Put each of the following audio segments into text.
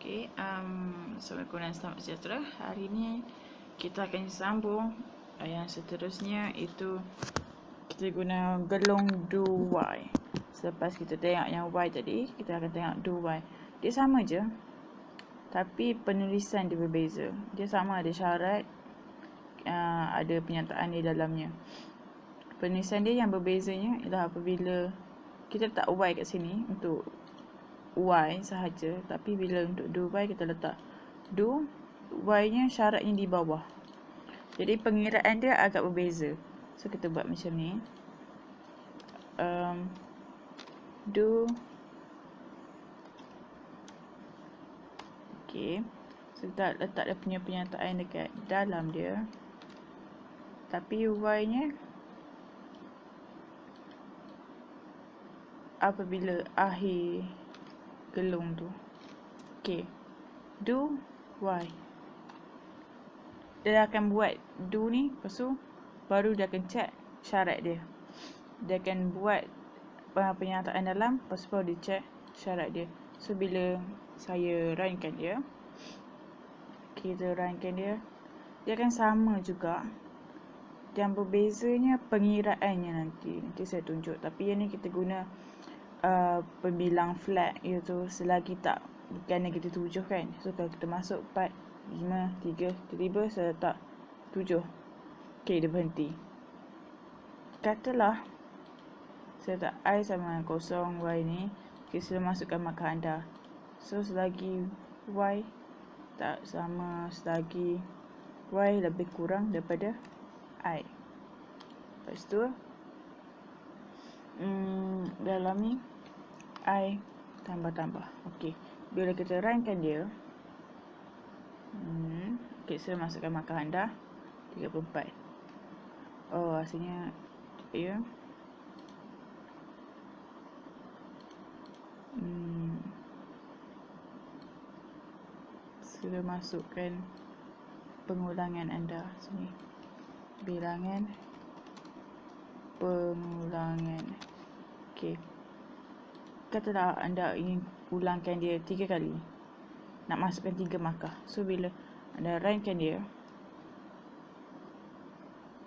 Assalamualaikum dan selamat sejahtera. Hari ni kita akan sambung yang seterusnya, itu kita guna gelung do y. Selepas kita tengok yang y tadi, kita akan tengok do y. Dia sama je, tapi penulisan dia berbeza. Dia sama ada syarat, ada penyataan di dalamnya. Penulisan dia yang berbezanya ialah apabila kita letak y kat sini untuk y sahaja, tapi bila untuk do y kita letak do y nya syaratnya di bawah. Jadi pengiraan dia agak berbeza. So kita buat macam ni. Do so kita letak dia punya penyataan dekat dalam dia, tapi y nya apabila akhir gelung tu. Do y. Dia akan buat do ni, lepas tu baru dia akan check syarat dia. Dia akan buat penyataan dalam, lepas tu baru dia check syarat dia. So bila saya runkan dia, kita runkan dia, dia akan sama juga. Yang berbezanya pengiraannya nanti saya tunjuk. Tapi yang ni kita guna pembilang flat, iaitu selagi tak bukan negatif 7 kan. So kalau kita masuk 4, 5, 3, tiba-tiba saya letak 7. Dia berhenti. Katalah saya letak I sama 0, Y ni kita masukkan markah anda. So selagi Y tak sama, selagi Y lebih kurang daripada I, lepas tu dalam ni I tambah-tambah. Bila kita runkan dia, saya masukkan markah anda 34. Asalnya ya. Sudah masukkan pengulangan anda sini. Bilangan pengulangan. Katalah anda ingin ulangkan dia 3 kali, nak masukkan 3 markah. So bila anda runkan dia,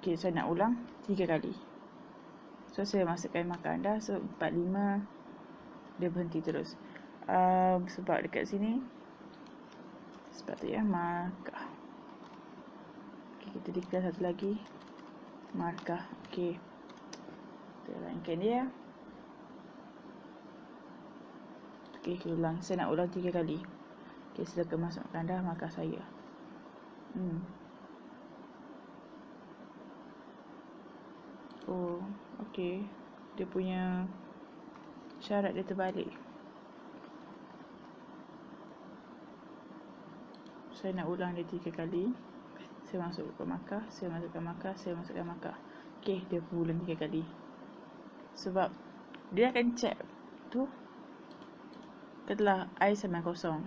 saya nak ulang 3 kali. So saya masukkan markah anda. So 45, dia berhenti terus. Sebab dekat sini sepatutnya markah. Kita declare satu lagi markah. Kita runkan dia. Kita ulang. Saya nak ulang 3 kali. Silakan masukkan dah markah saya. Dia punya syarat dia terbalik. Saya nak ulang dia 3 kali. Saya masukkan markah, saya masukkan markah, saya masukkan markah. Dia ulang 3 kali. Sebab dia akan check tu. Katalah I sama 0.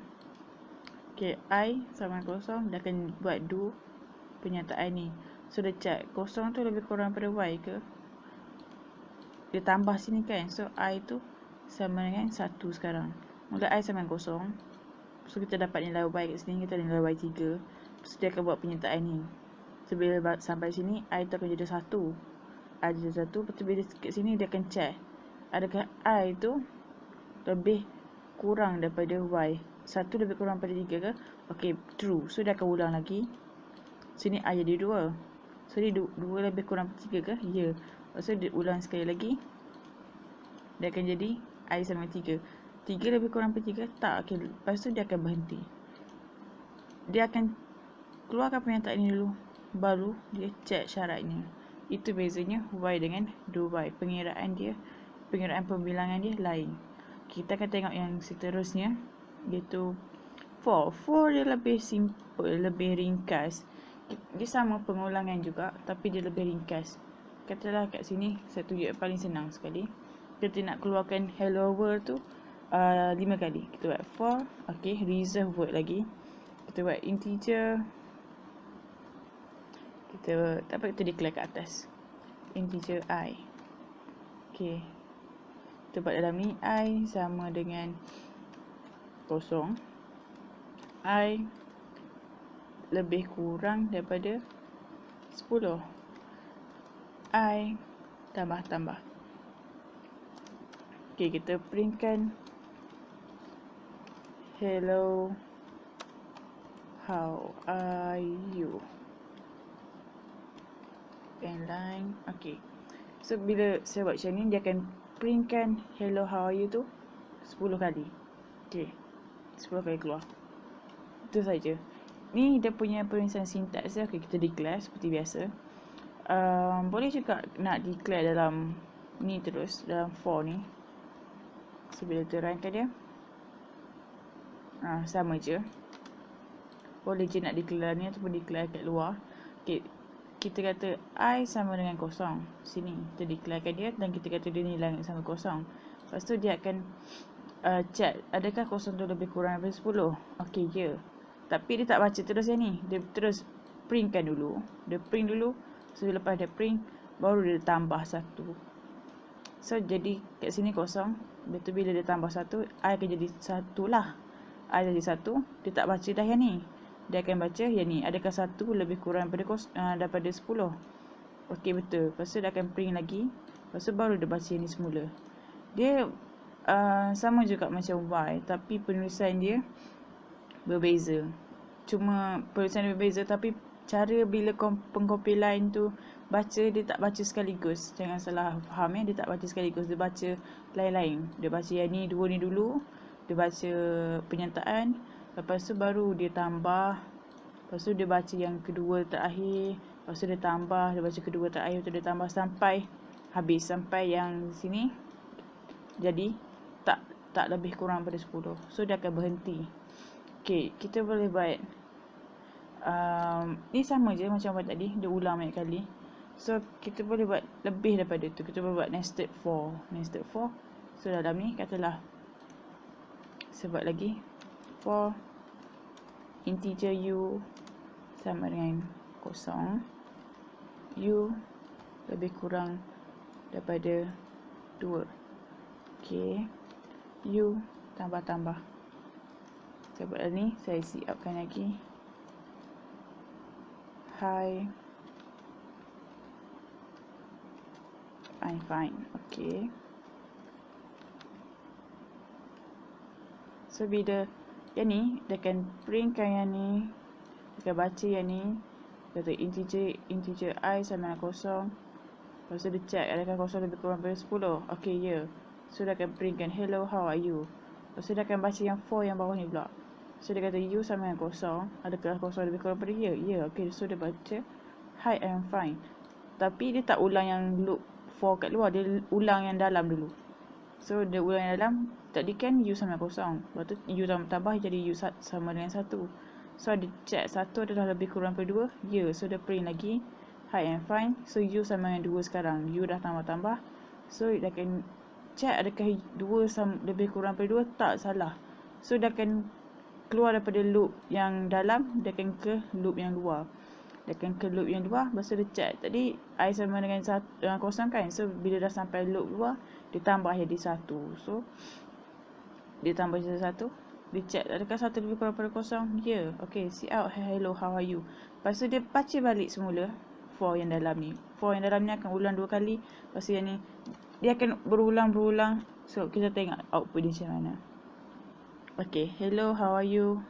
I sama 0, dia akan buat do penyataan ni. So dia check 0 tu lebih kurang pada Y ke. Dia tambah sini kan. So I tu sama dengan 1 sekarang. Mula I sama 0. So kita dapat nilai Y kat sini, kita ada nilai Y 3. So dia akan buat penyataan ni. So bila sampai sini, I tu akan jadi 1. I jadi 1. Lepas tu bila kat sini dia akan check, adakah I tu lebih kurang daripada Y. 1 lebih kurang daripada 3 ke? True. So dia akan ulang lagi. Sini I jadi 2. So dia 2 lebih kurang daripada 3 ke? Ya. Lepas tu dia ulang sekali lagi. Dia akan jadi I sama 3. 3 lebih kurang daripada 3? Tak. Lepas tu dia akan berhenti. Dia akan keluarkan pernyataan ini dulu, baru dia check syaratnya. Itu bezanya Y dengan do Y. Pengiraan dia, pengiraan pembilangan dia lain. Kita akan tengok yang seterusnya, iaitu 4. 4 dia lebih simple, lebih ringkas. Dia sama pengulangan juga, tapi dia lebih ringkas. Katalah kat sini, saya tunjuk yang paling senang sekali. Kita nak keluarkan hello world tu 5 kali. Kita buat 4. Reserve word lagi. Kita buat integer. Kita declare kat atas. Integer I. Kita buat dalam ni I sama dengan 0. I lebih kurang daripada 10. I tambah. Okay, kita printkan hello, how are you? Line. Okay. So, bila saya buat macam ni, dia akan printkan hello, how are you tu 10 kali. Okay. 10 kali keluar. Itu saja. Ni dia punya penulisan sintaks dia. Okay, kita declare seperti biasa. Boleh juga nak declare dalam ni terus, dalam for ni. So, bila terangkan dia, sama je. Boleh je nak declare ni ataupun declare kat luar. Okay, kita kata I sama dengan kosong. Sini, kita declarekan dia dan kita kata dia nilai sama kosong. Lepas tu dia akan check, adakah kosong tu lebih kurang daripada 10? Okay, ya. Tapi dia tak baca terus yang ni. Dia terus printkan dulu. Dia print dulu. So, lepas dia print, baru dia tambah 1. So, jadi kat sini kosong. Lepas tu bila dia tambah 1, I akan jadi 1 lah. I jadi 1. Dia tak baca dah yang ni. Dia akan baca yang ni. Adakah 1 lebih kurang daripada 10? Okey, betul. Lepas tu dia akan print lagi. Lepas tu baru dia baca yang ni semula. Dia sama juga macam Y. Tapi penulisan dia berbeza. Cuma penulisan dia berbeza. Tapi cara bila pengkompilan tu baca, dia tak baca sekaligus. Jangan salah faham ya. Dia tak baca sekaligus. Dia baca lain-lain. Dia baca yang ni, dua ni dulu. Dia baca penyertaan. Lepas tu baru dia tambah. Lepas tu dia baca yang kedua terakhir. Lepas tu dia tambah. Dia baca kedua terakhir. Lepas tu dia tambah sampai habis. Sampai yang sini. Jadi tak lebih kurang pada 10. So dia akan berhenti. Okay, kita boleh buat ni sama je macam buat tadi. Dia ulang banyak kali. So kita boleh buat lebih daripada tu. Kita boleh buat nested for. Nested for. So dalam ni katalah, saya buat lagi. For integer u sama dengan kosong. U lebih kurang daripada 2. Okay. U tambah. Saya buat ni. Saya siapkan lagi. Hi. I'm fine. Okay. So, bila yang ni, dia akan printkan yang ni. Dia akan baca yang ni. Kata integer I sama dengan kosong. Lepas tu dia check adakah kosong lebih kurang daripada 10. Okay, ya. Yeah. So, dia akan printkan hello, how are you? Lepas tu dia akan baca yang for yang bawah ni pula. So, dia kata you sama dengan kosong. Adakah kosong lebih kurang daripada ya? Ya. Okay, so dia baca hi, I'm fine. Tapi dia tak ulang yang loop for kat luar. Dia ulang yang dalam dulu. So, dia ulang yang dalam. Tadi kan u sama dengan kosong. Lepas tu u tambah jadi u sama dengan 1. So, dia check 1 adalah lebih kurang daripada 2. Ya. So, dia print lagi. Hi, I'm fine. So, u sama dengan 2 sekarang. U dah tambah. So, dia akan check adakah 2 lebih kurang daripada 2. Tak, salah. So, dia akan keluar daripada loop yang dalam. Dia akan ke loop yang luar. Dia akan ke loop yang luar. Lepas tu dia check. Tadi I sama dengan kosong kan. So, bila dah sampai loop luar, dia tambah jadi 1. So, dia tambah jadi 1. Dia check adakah 1 lebih kurang daripada kosong. Ya. Yeah. Okay, see out. Hello, how are you? Lepas tu dia baca balik semula for yang dalam ni. For yang dalam ni akan ulang 2 kali. Lepas tu yang ni dia akan berulang. So, kita tengok output dia macam mana. Okay, hello, how are you?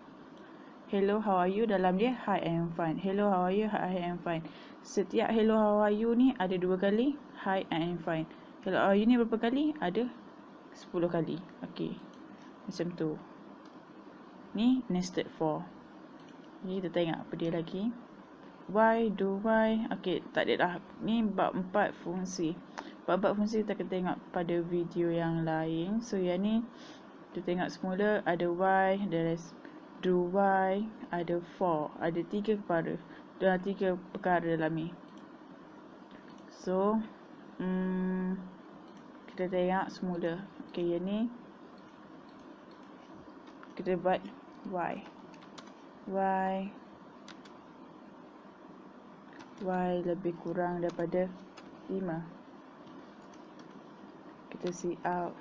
Hello, how are you? Dalam dia, hi, I am fine. Hello, how are you? Hi, I am fine. Setiap hello, how are you ni ada 2 kali. Hi, I am fine. Hello, how are you ni berapa kali? Ada 10 kali. Okay. Macam tu. Ni nested for. Ni kita tengok apa dia lagi. Why, do, why. Okay, tak ada dah. Ni bab 4 fungsi. Bab 4 fungsi kita akan tengok pada video yang lain. So, yang ni kita tengok semula. Ada why, ada do, why, ada for. Ada 3 perkara. Ada 3 perkara dalam ni. So, kita tengok semula. Okay, yang ni kita buat why. Y lebih kurang daripada 5. Kita see out.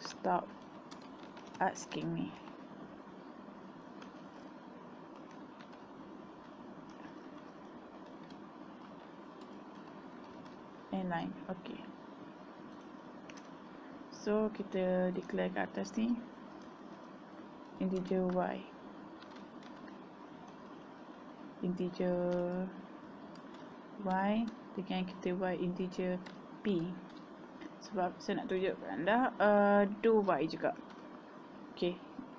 Stop asking me. and line. Okay. So kita declare kat atas ni integer y. Integer y dengan kita y integer p. Sebab saya nak tunjuk kat anda do y juga. Okay,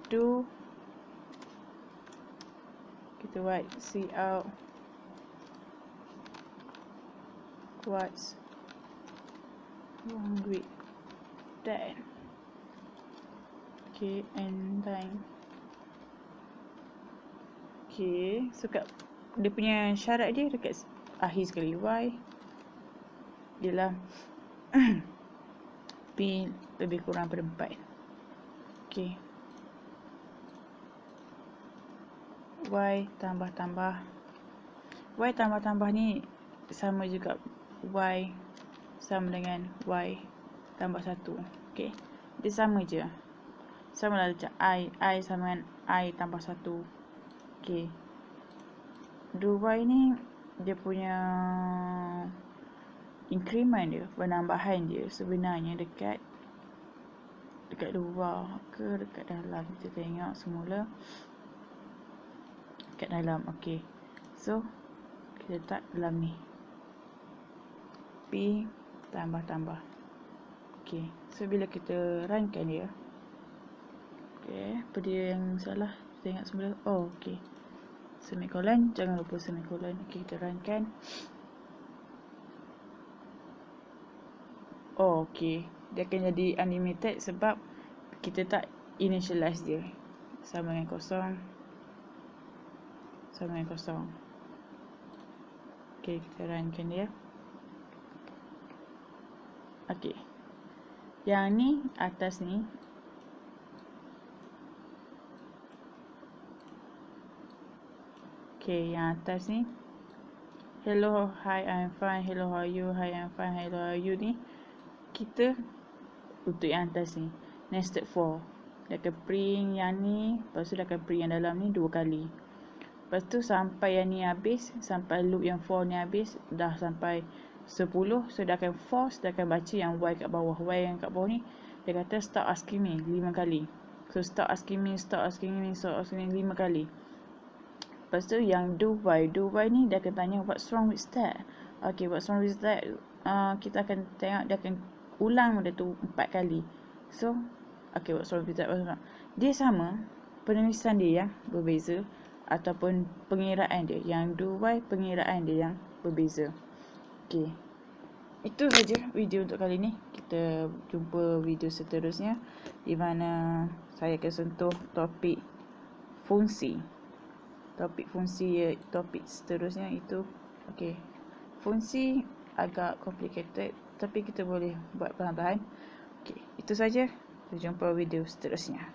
do kita write cout what's wrong with that. Okay, and then okay, so kat dia punya syarat dia dekat akhir sekali y ialah p lebih kurang pada 4. Okay, y tambah ni sama juga y sama dengan y tambah 1. Okay, dia sama je, sama lah macam I sama dengan I tambah 1. Okay, do y ni dia punya increment dia, penambahan dia sebenarnya dekat luar ke dekat dalam. Kita tengok semula dekat dalam. Okay, so kita letak dalam ni p tambah. Okay, so bila kita runkan dia, okay, apa dia yang salah? Kita ingat semula. Oh, okay, semicolon, jangan lupa semicolon. Okay, kita runkan. Oh, okay, dia akan jadi unlimited sebab kita tak initialize dia. Sama dengan kosong. Okay, kita runkan dia. Okay, yang ni atas ni okay, yang atas ni hello, hi, I'm fine, hello, how are you, hi, I'm fine, hello, how are you ni kita untuk yang atas ni nested for. Dia akan print yang ni, lepas tu dia akan print yang dalam ni 2 kali. Lepas tu sampai yang ni habis, sampai loop yang for ni habis, dah sampai 10. So dia akan force, dia akan baca yang y kat bawah. Y yang kat bawah ni dia kata start asking me 5 kali. So start asking me 5 kali. Lepas tu yang do y ni dia akan tanya what's wrong with that. Okay, what's wrong with that, kita akan tengok dia akan ulang benda tu 4 kali. So okay, what's wrong with that, dia sama, penulisan dia yang berbeza ataupun pengiraan dia. Yang do y pengiraan dia yang berbeza. Okay, itu saja video untuk kali ni. Kita jumpa video seterusnya di mana saya akan sentuh topik fungsi. Topik seterusnya itu okay, fungsi agak complicated tapi kita boleh buat perlahan-lahan. Okay, itu saja. Kita jumpa video seterusnya.